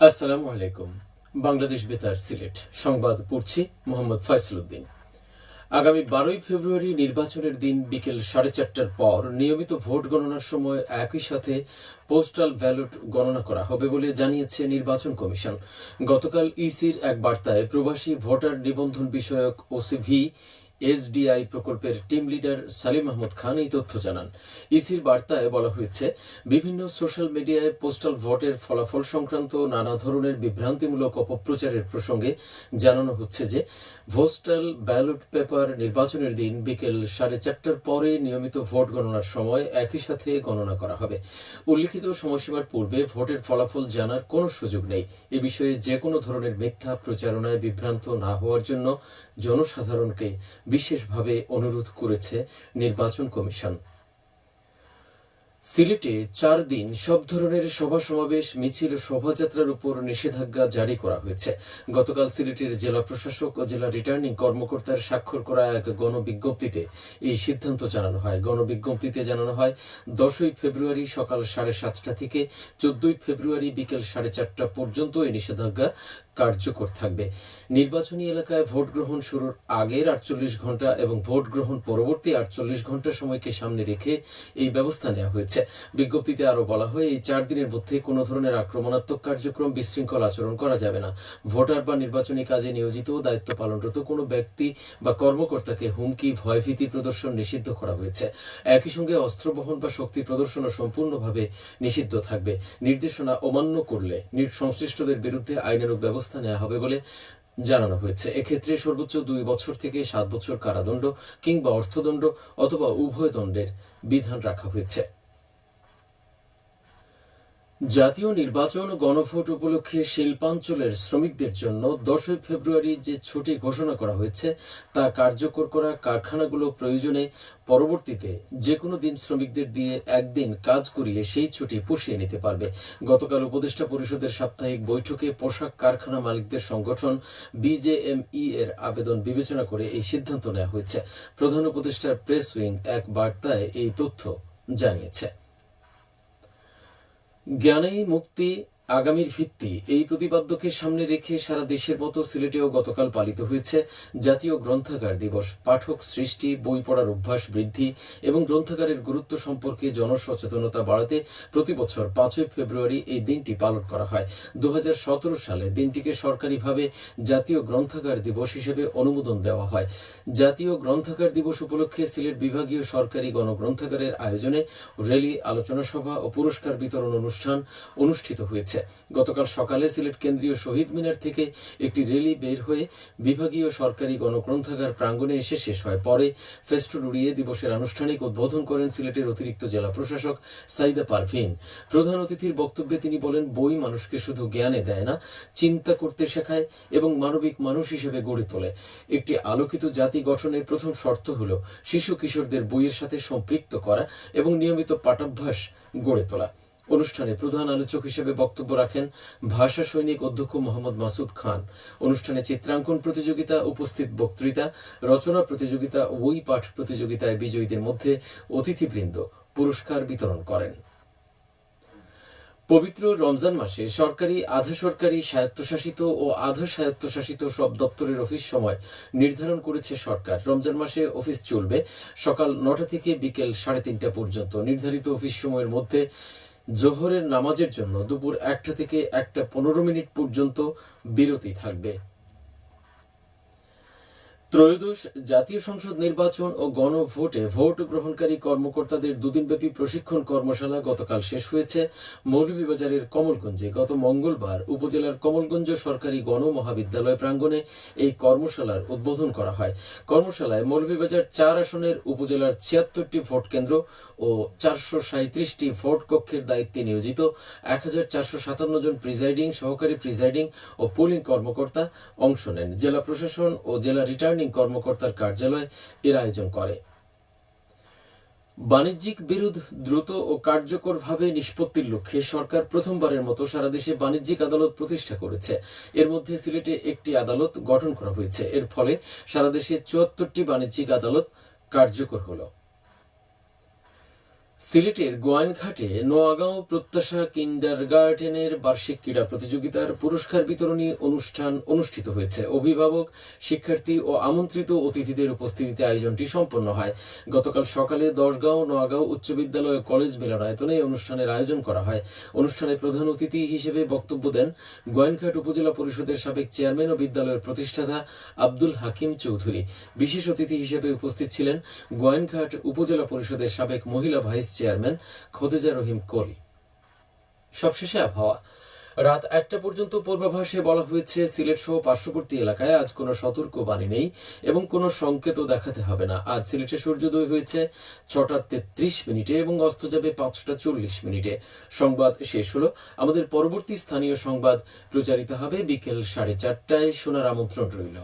আসসালামু আলাইকুম। বাংলাদেশ বেতার সিলেট সংবাদ পড়ছি মোহাম্মদ ফয়সাল উদ্দিন। আগামী 12ই ফেব্রুয়ারি নির্বাচনের দিন বিকেল 4:30টার পর নিয়মিত ভোট গণনার সময় একই সাথে পোস্টাল ব্যালট গণনা করা হবে বলে জানিয়েছে নির্বাচন কমিশন। গতকাল ইসির এক বার্তায় প্রবাসী ভোটার নিবন্ধন বিষয়ক ওসিভি এসডিআই প্রকল্পের টিম লিডার সালিম আহমদ খান এই তথ্য জানান। ইসির বার্তায় বলা হয়েছে, বিভিন্ন সোশ্যাল মিডিয়ায় পোস্টাল ভোটের ফলাফল সংক্রান্ত নানা ধরনের বিভ্রান্তিমূলক অপপ্রচারের প্রসঙ্গে জানানো হচ্ছে যে পোস্টাল ব্যালট পেপার নির্বাচনের দিন বিকেল 4:30টার পরে নিয়মিত ভোট গণনার সময় একই সাথে গণনা করা হবে। উল্লিখিত সময়সীমার পূর্বে ভোটের ফলাফল জানার কোনো সুযোগ নেই। এ বিষয়ে যে কোনো ধরনের মিথ্যা প্রচারণায় বিভ্রান্ত না হওয়ার জন্য জনসাধারণকে বিশেষভাবে অনুরোধ করেছে নির্বাচন কমিশন। সিলেটে 4 দিন সব ধরনের সভা সমাবেশ, মিছিল ও শোভাযাত্রার উপর নিষেধাজ্ঞা জারি করা হয়েছে। গতকাল সিলেটের জেলা প্রশাসক ও জেলা রিটার্নিং কর্মকর্তার স্বাক্ষর করা এক গণবিজ্ঞপ্তিতে এই সিদ্ধান্ত জানানো হয়। গণবিজ্ঞপ্তিতে জানানো হয়, 10ই ফেব্রুয়ারি সকাল 7:30টা থেকে 14ই ফেব্রুয়ারি বিকেল 4:30টা পর্যন্ত এই নিষেধাজ্ঞা কার্যকর থাকবে। নির্বাচনী এলাকায় ভোট গ্রহণ শুরুর আগের 48 ঘণ্টা এবং ভোট গ্রহণ পরবর্তী 48 ঘণ্টা সময়কে সামনে রেখে এই ব্যবস্থা নেওয়া হয়েছে। বিজ্ঞপ্তিতে আরো বলা হয়, এই 4 দিনের মধ্যে কোনো ধরনের আক্রমণাত্মক কার্যক্রম, বিশৃঙ্খল আচরণ করা যাবে না। ভোটার বা নির্বাচনী কাজে নিয়োজিত দায়িত্ব পালনরত কোনো ব্যক্তি বা কর্মকর্তাকে হুমকি, ভয়ভীতি প্রদর্শন নিষিদ্ধ করা হয়েছে। একই সঙ্গে অস্ত্র বহন বা শক্তি প্রদর্শনও সম্পূর্ণভাবে নিষিদ্ধ থাকবে। নির্দেশনা অমান্য করলে সংশ্লিষ্টদের বিরুদ্ধে আইনানুগ ব্যবস্থা নেওয়া হবে বলে জানানো হয়েছে। এক্ষেত্রে সর্বোচ্চ 2 বছর থেকে 7 বছর কারাদণ্ড কিংবা অর্থদণ্ড অথবা উভয় দণ্ডের বিধান রাখা হয়েছে। জাতীয় নির্বাচন ও গণভোট উপলক্ষে শিল্পাঞ্চলের শ্রমিকদের জন্য 10ই ফেব্রুয়ারি যে ছুটি ঘোষণা করা হয়েছে তা কার্যকর করা কারখানাগুলো প্রয়োজনে পরবর্তীতে যে কোনো দিন শ্রমিকদের দিয়ে একদিন কাজ করিয়ে সেই ছুটি পুষিয়ে নিতে পারবে। গতকাল উপদেষ্টা পরিষদের সাপ্তাহিক বৈঠকে পোশাক কারখানা মালিকদের সংগঠন বিজেএমই এর আবেদন বিবেচনা করে এই সিদ্ধান্ত নেওয়া হয়েছে। প্রধান উপদেষ্টার প্রেস উইং এক বার্তায় এই তথ্য জানিয়েছে। জ্ঞানেই মুক্তি, আগামীর ভিত্তি, এই প্রতিপাদ্যকে সামনে রেখে সারা দেশের মতো সিলেটেও গতকাল পালিত হয়েছে জাতীয় গ্রন্থাগার দিবস। পাঠক সৃষ্টি, বই পড়ার অভ্যাস বৃদ্ধি এবং গ্রন্থাগারের গুরুত্ব সম্পর্কে জনসচেতনতা বাড়াতে প্রতি বছর 5ই ফেব্রুয়ারি এই দিনটি পালন করা হয়। 2017 সালে দিনটিকে সরকারিভাবে জাতীয় গ্রন্থাগার দিবস হিসেবে অনুমোদন দেওয়া হয়। জাতীয় গ্রন্থাগার দিবস উপলক্ষে সিলেট বিভাগীয় সরকারি গণগ্রন্থাগারের আয়োজনে র্যালি, আলোচনা সভা ও পুরস্কার বিতরণ অনুষ্ঠান অনুষ্ঠিত হয়েছে। গতকাল সকালে সিলেট কেন্দ্রীয় শহীদ মিনার থেকে একটি র্যালি বের হয়ে বিভাগীয় সরকারি গণগ্রন্থাগার প্রাঙ্গণে এসে শেষ হয়। পরে ফেস্টুন উড়িয়ে দিবসের আনুষ্ঠানিক উদ্বোধন করেন সিলেটের অতিরিক্ত জেলা প্রশাসক সাইদা পারভিন। প্রধান অতিথির বক্তব্যে তিনি বলেন, বই মানুষকে শুধু জ্ঞানে দেয় না, চিন্তা করতে শেখায় এবং মানবিক মানুষ হিসেবে গড়ে তোলে। একটি আলোকিত জাতি গঠনের প্রথম শর্ত হল শিশু কিশোরদের বইয়ের সাথে সম্পৃক্ত করা এবং নিয়মিত পাঠাভ্যাস গড়ে তোলা। অনুষ্ঠানে প্রধান আলোচক হিসেবে বক্তব্য রাখেন ভাষা সৈনিক অধ্যক্ষ মোহাম্মদ মাসুদ খান। অনুষ্ঠানে চিত্রাঙ্কন প্রতিযোগিতা, উপস্থিত বক্তৃতা, রচনা প্রতিযোগিতা, বই পাঠ প্রতিযোগিতায় বিজয়ীদের মধ্যে অতিথিবৃন্দ পুরস্কার বিতরণ করেন। পবিত্র রমজান মাসে সরকারি, আধা সরকারি, স্বায়ত্তশাসিত ও আধা স্বায়ত্তশাসিত সব দপ্তরের অফিস সময় নির্ধারণ করেছে সরকার। রমজান মাসে অফিস চলবে সকাল 9টা থেকে বিকেল 3:30টা পর্যন্ত। নির্ধারিত অফিস সময়ের মধ্যে জোহরের নামাজের জন্য দুপুর 1টা থেকে 1:15 পর্যন্ত বিরতি থাকবে। ত্রয়োদশ জাতীয় সংসদ নির্বাচন ও গণভোটে ভোট গ্রহণকারী কর্মকর্তাদের 2 দিনব্যাপী প্রশিক্ষণ কর্মশালা গতকাল শেষ হয়েছে মৌলভীবাজারের কমলগঞ্জে। গত মঙ্গলবার উপজেলার কমলগঞ্জ সরকারি গণমহাবিদ্যালয় প্রাঙ্গণে এই কর্মশালার উদ্বোধন করা হয়। কর্মশালায় মৌলভীবাজার 4 আসনের উপজেলার 76টি ভোট কেন্দ্র ও 437টি ভোট কক্ষের দায়িত্বে নিয়োজিত 1457 জন প্রিজাইডিং, সহকারী প্রিজাইডিং ও পোলিং কর্মকর্তা অংশ নেন। জেলা প্রশাসন ও জেলা রিটার্নিং কর্মকর্তার কার্যালয় এর আয়োজন করে। বাণিজ্যিক বিরোধ দ্রুত ও কার্যকরভাবে নিষ্পত্তির লক্ষ্যে সরকার প্রথমবারের মতো সারা দেশে বাণিজ্যিক আদালত প্রতিষ্ঠা করেছে। এর মধ্যে সিলেটে একটি আদালত গঠন করা হয়েছে। এর ফলে সারা দেশে 74টি বাণিজ্যিক আদালত কার্যকর হলো। সিলেটের গোয়াইনঘাটে নোয়াগাঁও প্রত্যাশা কিন্ডারগার্টেনের বার্ষিক ক্রীড়া প্রতিযোগিতার পুরস্কার বিতরণী অনুষ্ঠান অনুষ্ঠিত হয়েছে। অভিভাবক, শিক্ষার্থী ও আমন্ত্রিত অতিথিদের উপস্থিতিতে আয়োজনটি সম্পন্ন হয়। গতকাল সকালে দশগাঁও নোয়াগাঁও উচ্চ বিদ্যালয় ও কলেজ মিলনায়তনে এই অনুষ্ঠানের আয়োজন করা হয়। অনুষ্ঠানে প্রধান অতিথি হিসেবে বক্তব্য দেন গোয়াইনঘাট উপজেলা পরিষদের সাবেক চেয়ারম্যান ও বিদ্যালয়ের প্রতিষ্ঠাতা আব্দুল হাকিম চৌধুরী। বিশেষ অতিথি হিসেবে উপস্থিত ছিলেন গোয়াইনঘাট উপজেলা পরিষদের সাবেক মহিলা ভাইস চেয়ারম্যান খোদেজা রহিম কলি। সবশেষে আবহাওয়া। রাত 1টা পর্যন্ত পূর্বাভাসে বলা হয়েছে সিলেট সহ পার্শ্ববর্তী এলাকায় আজ কোনো সতর্কবাণী নেই এবং কোনো সংকেতও দেখাতে হবে না। আজ সিলেটে সূর্যোদয় হয়েছে 6টা 33 মিনিটে এবং অস্ত যাবে 5টা 40 মিনিটে। সংবাদ শেষ হলো। আমাদের পরবর্তী স্থানীয় সংবাদ প্রচারিত হবে বিকেল 4:30টায়। শোনার আমন্ত্রণ রইল।